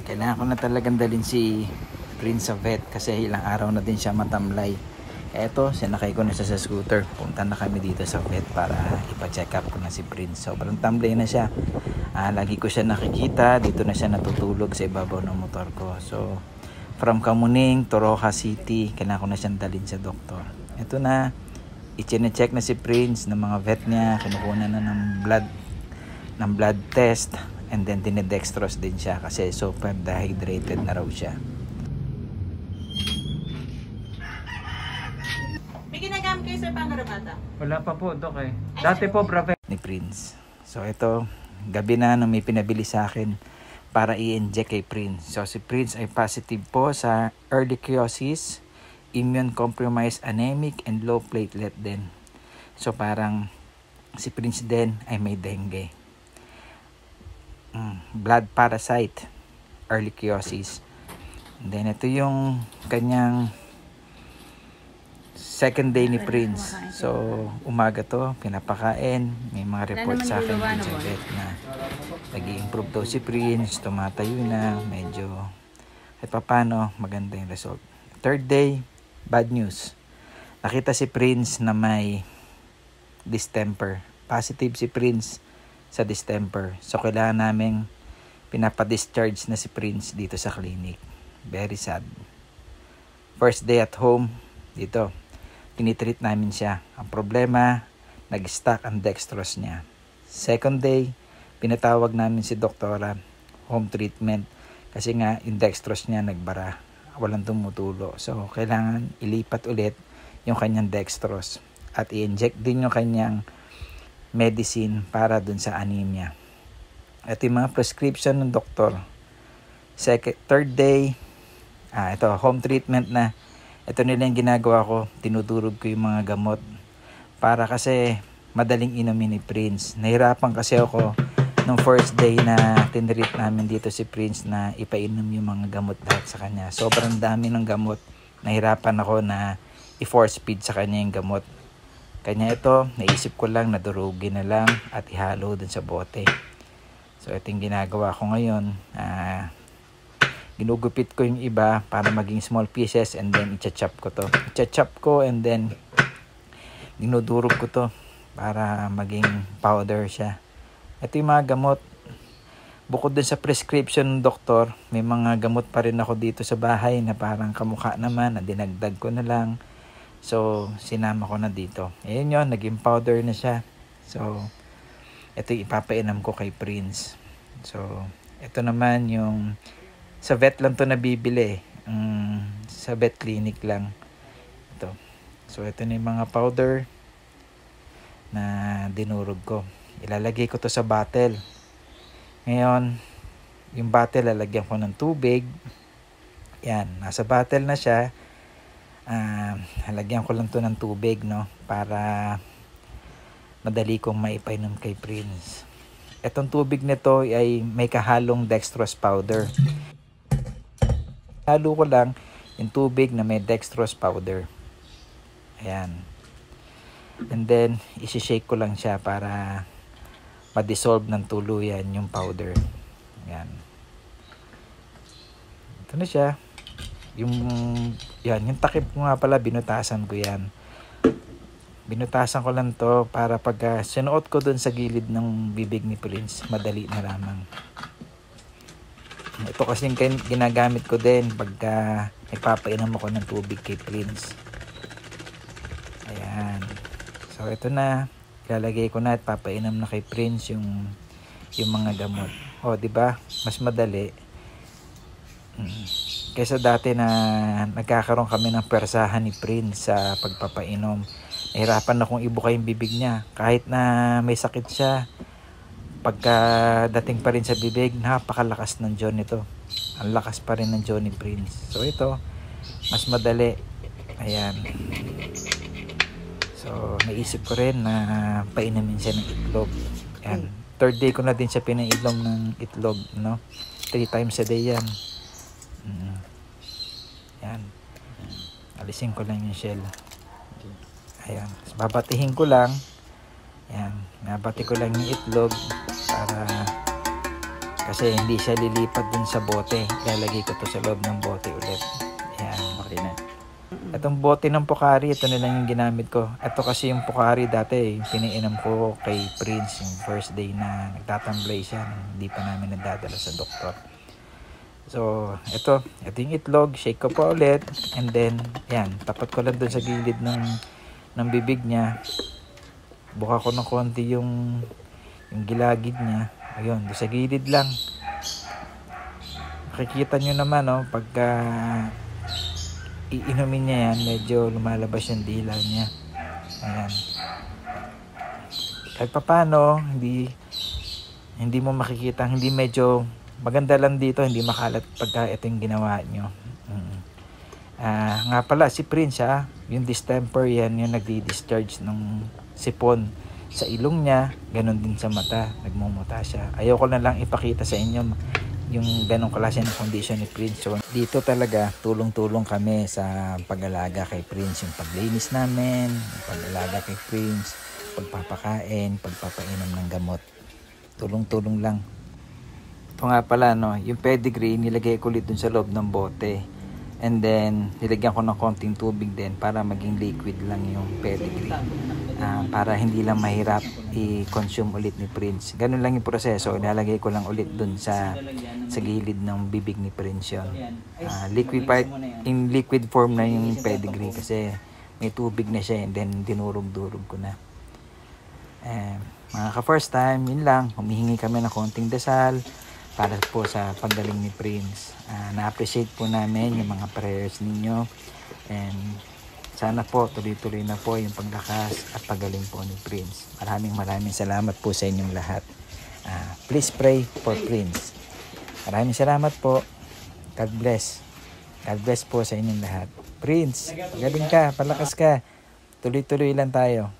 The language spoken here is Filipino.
Kailangan ko na talagang dalhin si Prince sa vet kasi ilang araw na din siya matamlay. Eto, sinakay ko na siya sa scooter. Punta na kami dito sa vet para ipa-check up ko na si Prince. Sobrang tamlay na siya. Lagi ko siya nakikita. Dito na siya natutulog sa ibabaw ng motor ko. So, from Kamuning to Rojas City, kailangan ko na siyang dalhin sa doktor. Ito na, i-check na si Prince ng mga vet niya. Kinukuha na ng blood test. And then, dinedextrose din siya kasi super dehydrated na raw siya. Sir, Pangarabata? Wala pa po, Dok eh. Dati po, Brave. Ni Prince. So, ito, gabi na nung may pinabili sa akin para i-inject kay Prince. So, si Prince ay positive po sa ehrlichiosis, immune-compromised anemic, and low platelet din. So, parang si Prince din ay may dengue. Blood parasite, ehrlichiosis. And then, ito yung kanyang second day ni Prince. So, umaga to, pinapakain. May mga report sa akin sa vet na nag-i-improve daw si Prince, tumatayo na, medyo at papano, maganda yung result. Third day, bad news. Nakita si Prince na may distemper. Positive si Prince sa distemper. So, kailangan namin pinapadischarge na si Prince dito sa clinic. Very sad. First day at home, dito. Tinitreat namin siya. Ang problema, nag-stuck ang dextrose niya. Second day, pinatawag namin si doktora, home treatment. Kasi nga, yung dextrose niya nagbara. Walang tumutulo. So, kailangan ilipat ulit yung kanyang dextrose. At i-inject din yung kanyang medicine para dun sa anemia. At yung mga prescription ng doktor. Third day, ito, home treatment na. Ito nila yung ginagawa ko, tinudurog ko yung mga gamot para kasi madaling inumin ni Prince. Nahirapan kasi ako nung first day na tinreat namin dito si Prince na ipainom yung mga gamot lahat sa kanya. Sobrang dami ng gamot. Nahirapan ako na i-force feed sa kanya yung gamot. Kanya ito, naisip ko lang na durugin na lang at ihalo dun sa bote. So ito yung ginagawa ko ngayon. Ginugupit ko yung iba para maging small pieces and then i-chop ko to. I-chop ko and then dinudurog ko to para maging powder siya. Ito yung mga gamot. Bukod dun sa prescription ng doktor, may mga gamot pa rin ako dito sa bahay na parang kamukha naman na dinagdag ko na lang. So, sinama ko na dito. Ayan yun, naging powder na siya. So, ito yung ipapainom ko kay Prince. So, ito naman yung sa vet lang to nabibili. Sa vet clinic lang. Ito. So, ito na yung mga powder na dinurog ko. Ilalagay ko to sa bottle. Ngayon, yung bottle lalagyan ko ng tubig. Yan. Nasa bottle na siya. Halagyan ko lang to ng tubig, no? Para madali kong maipainom kay Prince. Itong tubig nito ay may kahalong dextrose powder. Halo ko lang yung tubig na may dextrose powder. Ayan. And then, isi-shake ko lang siya para ma-dissolve ng tuluyan yung powder. Ayan. Ito na siya. Yung takip ko nga pala, binutasan ko yan. Binutasan ko lang to para pag sinuot ko dun sa gilid ng bibig ni Prince, madali na lamang. Ito kasi ginagamit ko din pagka nagpapainom ako ng tubig kay Prince. Ayan. So ito na, ilalagay ko na at papainom na kay Prince yung mga gamot. O, di ba? Mas madali. Kaysa dati na nagkakaroon kami ng persahan ni Prince sa pagpapainom. Nahirapan na kong ibuka yung bibig niya. Kahit na may sakit siya, pagka dating pa rin sa bibig, napakalakas ng jaw nito. Ang lakas pa rin ng jaw ni Prince. So ito, mas madali. Ayan. So, naisip ko rin na painumin siya ng itlog. Ayan. Third day ko na din siya pinainom ng itlog, no? 3 times a day yan. Ayan. Alisin ko lang yung shell. Ayan. So, babatihin ko lang. Ayan. Nabati ko lang yung itlog para Kasi hindi siya lilipat dun sa bote. Ilalagay ko to sa loob ng bote ulit. Ayan. Okay na. Itong bote ng Pocari, ito na lang yung ginamit ko. Ito kasi yung Pocari dati, piniinom ko kay Prince yung first day na nagtatamblay siya. Hindi pa namin nadadala sa doktor. So, ito yung itlog. Shake ko pa ulit. And then, yan, tapat ko lang dun sa gilid ng bibig niya. Buka ko ng konti yung gilagid niya. Ayun, dun sa gilid lang. Makikita nyo naman, oh, pagka iinumin niya yan, medyo lumalabas yung dila niya. Ayan. Kahit papano, hindi mo makikita, hindi medyo maganda lang dito, hindi makalat pagka ito yung ginawa nyo. Nga pala, si Prince, yung distemper yan, yung nagdi-discharge ng sipon sa ilong niya, ganun din sa mata, nagmumuta siya. Ayoko na lang ipakita sa inyo yung ganong klase ng condition ni Prince. So, dito talaga tulong-tulong kami sa pag-alaga kay Prince, yung paglinis namin, yung pag-alaga kay Prince, pagpapakain, pagpapainom ng gamot. Tulong-tulong lang. Ito nga pala, no, yung pedigree nilagay ko ulit dun sa loob ng bote. And then nilagyan ko ng konting tubig din para maging liquid lang yung pedigree. Para hindi lang mahirap i-consume ulit ni Prince. Ganun lang yung proseso. Ilalagay ko lang ulit dun sa gilid ng bibig ni Prince yun. In liquid form na yung pedigree kasi may tubig na siya and then dinurog-durog ko na. Mga ka-first time, yun lang. Humihingi kami ng konting dasal para po sa paggaling ni Prince. Na-appreciate po namin yung mga prayers ninyo. And sana po tuloy-tuloy na po yung paglakas at paggaling po ni Prince. Maraming salamat po sa inyong lahat. Please pray for Prince. Maraming salamat po. God bless. God bless po sa inyong lahat. Prince, galing ka, palakas ka. Tuloy-tuloy lang tayo.